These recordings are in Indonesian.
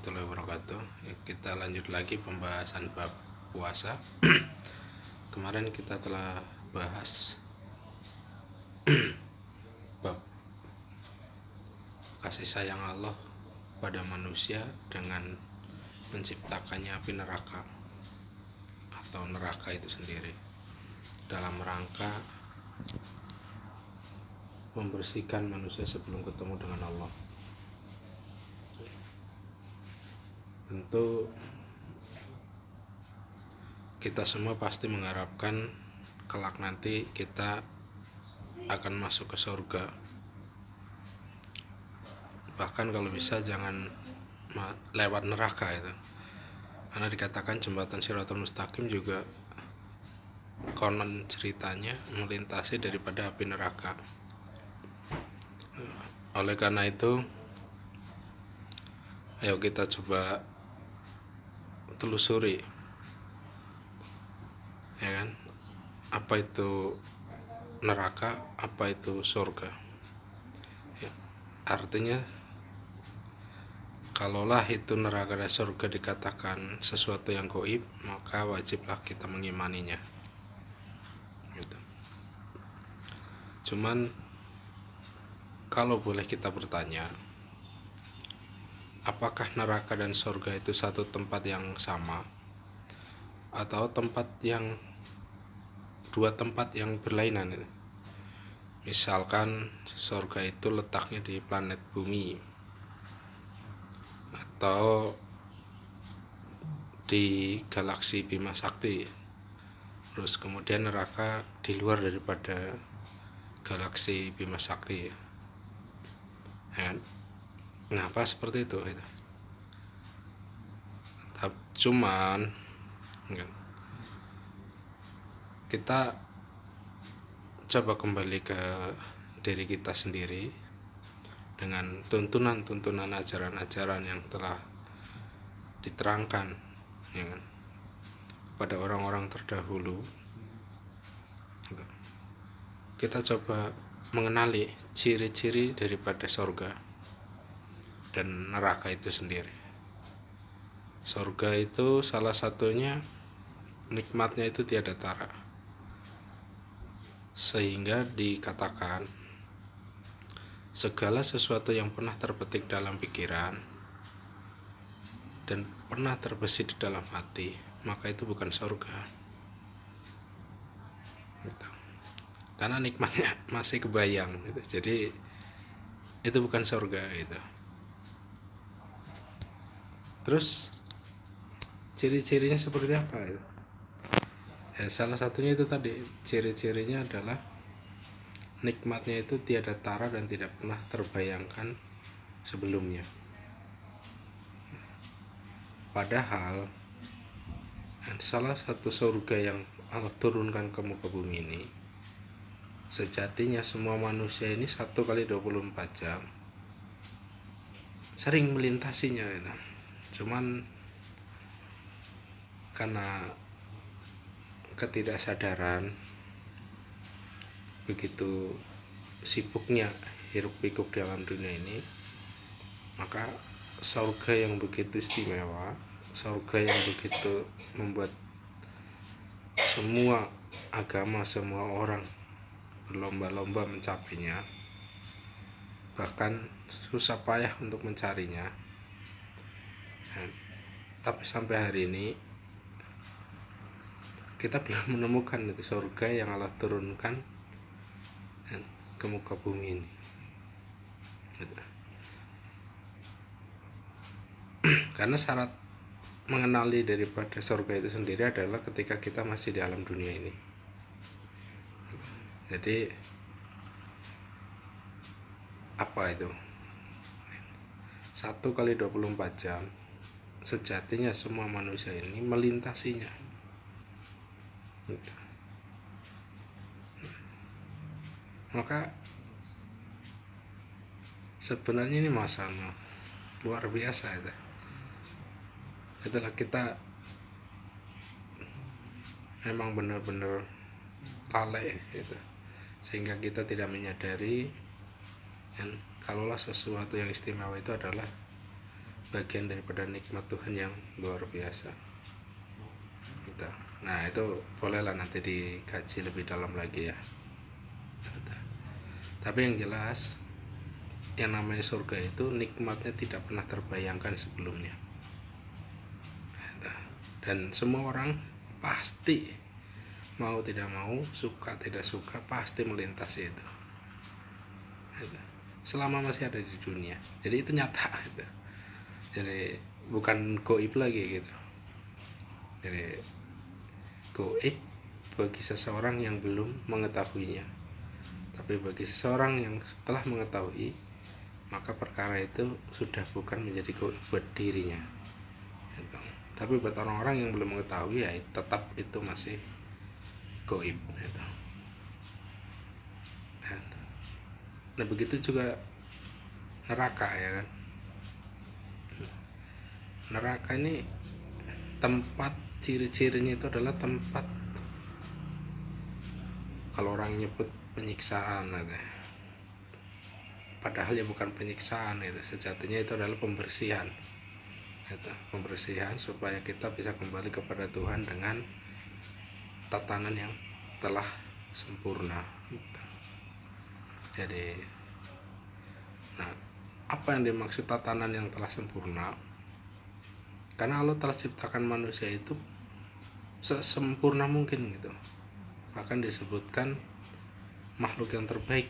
warahmatullahi wabarakatuh. Kita lanjut lagi pembahasan bab puasa. Kemarin kita telah bahas bab kasih sayang Allah pada manusia dengan menciptakannya api neraka atau neraka itu sendiri dalam rangka membersihkan manusia sebelum ketemu dengan Allah. Tentu kita semua pasti mengharapkan kelak nanti kita akan masuk ke surga. Bahkan kalau bisa jangan lewat neraka itu. Karena dikatakan jembatan Shiratal Mustaqim juga konon ceritanya melintasi daripada api neraka. Oleh karena itu, ayo kita coba telusuri, ya kan, apa itu neraka, apa itu surga. Ya, artinya kalaulah itu neraka dan surga dikatakan sesuatu yang gaib, maka wajiblah kita mengimaninya gitu. Cuman kalau boleh kita bertanya, apakah neraka dan surga itu satu tempat yang sama atau dua tempat yang berlainan? Misalkan surga itu letaknya di planet bumi atau di galaksi Bima Sakti, terus kemudian neraka di luar daripada galaksi Bima Sakti, ya. Kenapa seperti itu? Cuman kita coba kembali ke diri kita sendiri dengan tuntunan ajaran-ajaran yang telah diterangkan, ya kan, pada orang-orang terdahulu. Kita coba mengenali ciri-ciri daripada surga dan neraka itu sendiri. Surga itu salah satunya nikmatnya itu tiada tara, sehingga dikatakan segala sesuatu yang pernah terbetik dalam pikiran dan pernah terbesit di dalam hati, maka itu bukan surga gitu. Karena nikmatnya masih kebayang gitu. Jadi itu bukan surga gitu. Terus ciri-cirinya seperti apa itu? Ya, salah satunya itu tadi, ciri-cirinya adalah nikmatnya itu tiada tara dan tidak pernah terbayangkan sebelumnya. Padahal salah satu surga yang Allah turunkan ke muka bumi ini, sejatinya semua manusia ini 1x24 jam sering melintasinya gitu. Cuman karena ketidaksadaran, begitu sibuknya hiruk pikuk dalam dunia ini, maka surga yang begitu istimewa, surga yang begitu membuat semua agama, semua orang berlomba-lomba mencapainya, bahkan susah payah untuk mencarinya. Tapi sampai hari ini kita belum menemukan itu surga yang Allah turunkan ke muka bumi ini. Karena syarat mengenali daripada surga itu sendiri adalah ketika kita masih di alam dunia ini. Jadi apa itu? 1x24 jam sejatinya semua manusia ini melintasinya gitu. Maka sebenarnya ini masalah luar biasa itu. Itulah kita memang benar-benar lalai gitu, sehingga kita tidak menyadari kalaulah sesuatu yang istimewa itu adalah bagian daripada nikmat Tuhan yang luar biasa gitu. Nah itu bolehlah nanti dikaji lebih dalam lagi ya gitu. Tapi yang jelas yang namanya surga itu nikmatnya tidak pernah terbayangkan sebelumnya gitu. Dan semua orang pasti mau tidak mau, suka tidak suka, pasti melintasi itu gitu. Selama masih ada di dunia, jadi itu nyata gitu. Jadi bukan goib lagi gitu. Jadi goib bagi seseorang yang belum mengetahuinya, tapi bagi seseorang yang setelah mengetahui, maka perkara itu sudah bukan menjadi goib buat dirinya gitu. Tapi buat orang-orang yang belum mengetahui ya tetap itu masih goib gitu. Nah begitu juga neraka ya kan. Neraka ini tempat, ciri-cirinya itu adalah tempat, kalau orang nyebut penyiksaan gitu. Padahal ya bukan penyiksaan itu, sejatinya itu adalah pembersihan gitu. Pembersihan supaya kita bisa kembali kepada Tuhan dengan tatanan yang telah sempurna gitu. Jadi nah apa yang dimaksud tatanan yang telah sempurna? Karena Allah telah ciptakan manusia itu sesempurna mungkin gitu, bahkan disebutkan makhluk yang terbaik.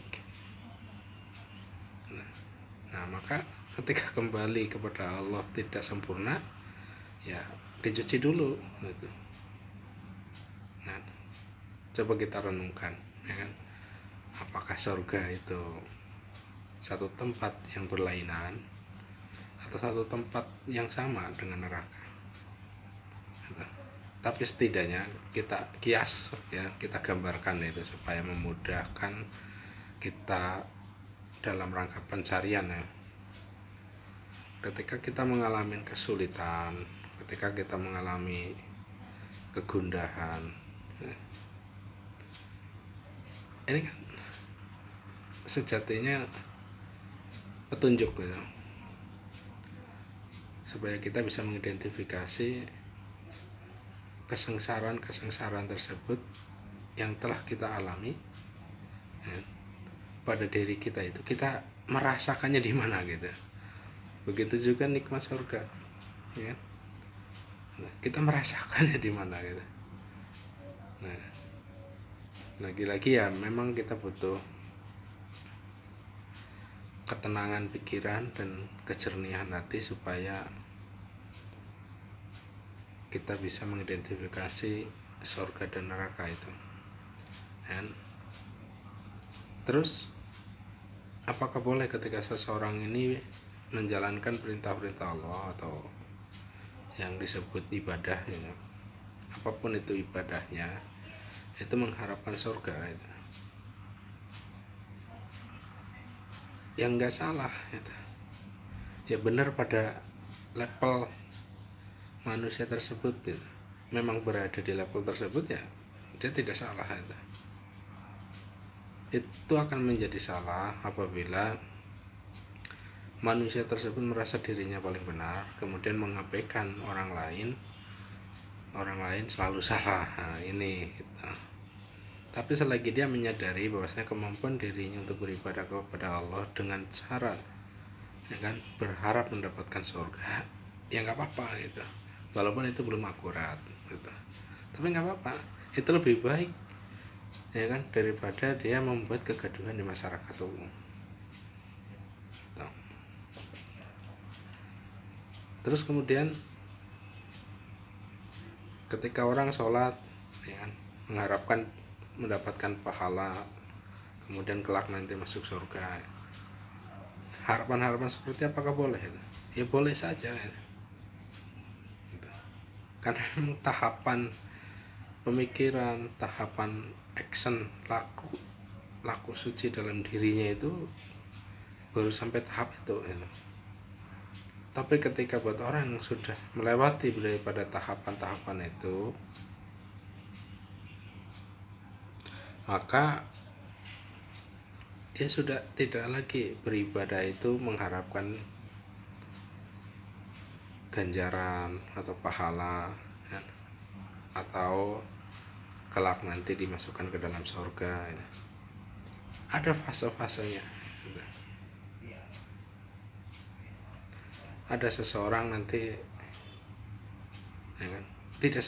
Nah maka ketika kembali kepada Allah tidak sempurna, ya dicuci dulu gitu. Nah coba kita renungkan ya kan, apakah surga itu satu tempat yang berlainan atau satu tempat yang sama dengan neraka gitu. Tapi setidaknya kita kias ya, kita gambarkan itu supaya memudahkan kita dalam rangka pencarian ya. Ketika kita mengalami kesulitan, ketika kita mengalami kegundahan ya, ini kan sejatinya petunjuk gitu, supaya kita bisa mengidentifikasi kesengsaraan tersebut yang telah kita alami ya, pada diri kita itu, kita merasakannya di mana gitu. Begitu juga nikmat surga ya. Nah, kita merasakannya di mana gitu. Nah, lagi-lagi ya memang kita butuh ketenangan pikiran dan kejernihan hati supaya kita bisa mengidentifikasi surga dan neraka itu. Dan terus apakah boleh ketika seseorang ini menjalankan perintah-perintah Allah atau yang disebut ibadah ya, apapun itu ibadahnya, itu mengharapkan surga itu. Yang enggak salah gitu. Ya benar pada level manusia tersebut gitu. Memang berada di level tersebut ya dia tidak salah itu. Itu akan menjadi salah apabila manusia tersebut merasa dirinya paling benar, kemudian mengabaikan orang lain selalu salah. Nah, ini gitu. Tapi selagi dia menyadari bahwasanya kemampuan dirinya untuk beribadah kepada Allah dengan cara ya kan berharap mendapatkan surga, ya nggak apa-apa gitu, walaupun itu belum akurat gitu. Tapi nggak apa-apa, itu lebih baik ya kan daripada dia membuat kegaduhan di masyarakat umum. Terus kemudian ketika orang sholat ya kan, mengharapkan mendapatkan pahala, kemudian kelak nanti masuk surga, harapan-harapan seperti apakah boleh itu? Ya boleh saja gitu. Karena tahapan pemikiran, tahapan action, laku suci dalam dirinya itu baru sampai tahap itu gitu. Tapi ketika buat orang yang sudah melewati daripada tahapan-tahapan itu, maka dia sudah tidak lagi beribadah itu mengharapkan ganjaran atau pahala, ya, atau kelak nanti dimasukkan ke dalam surga, ya. Ada fase-fasenya. Ada seseorang nanti, ya kan, tidak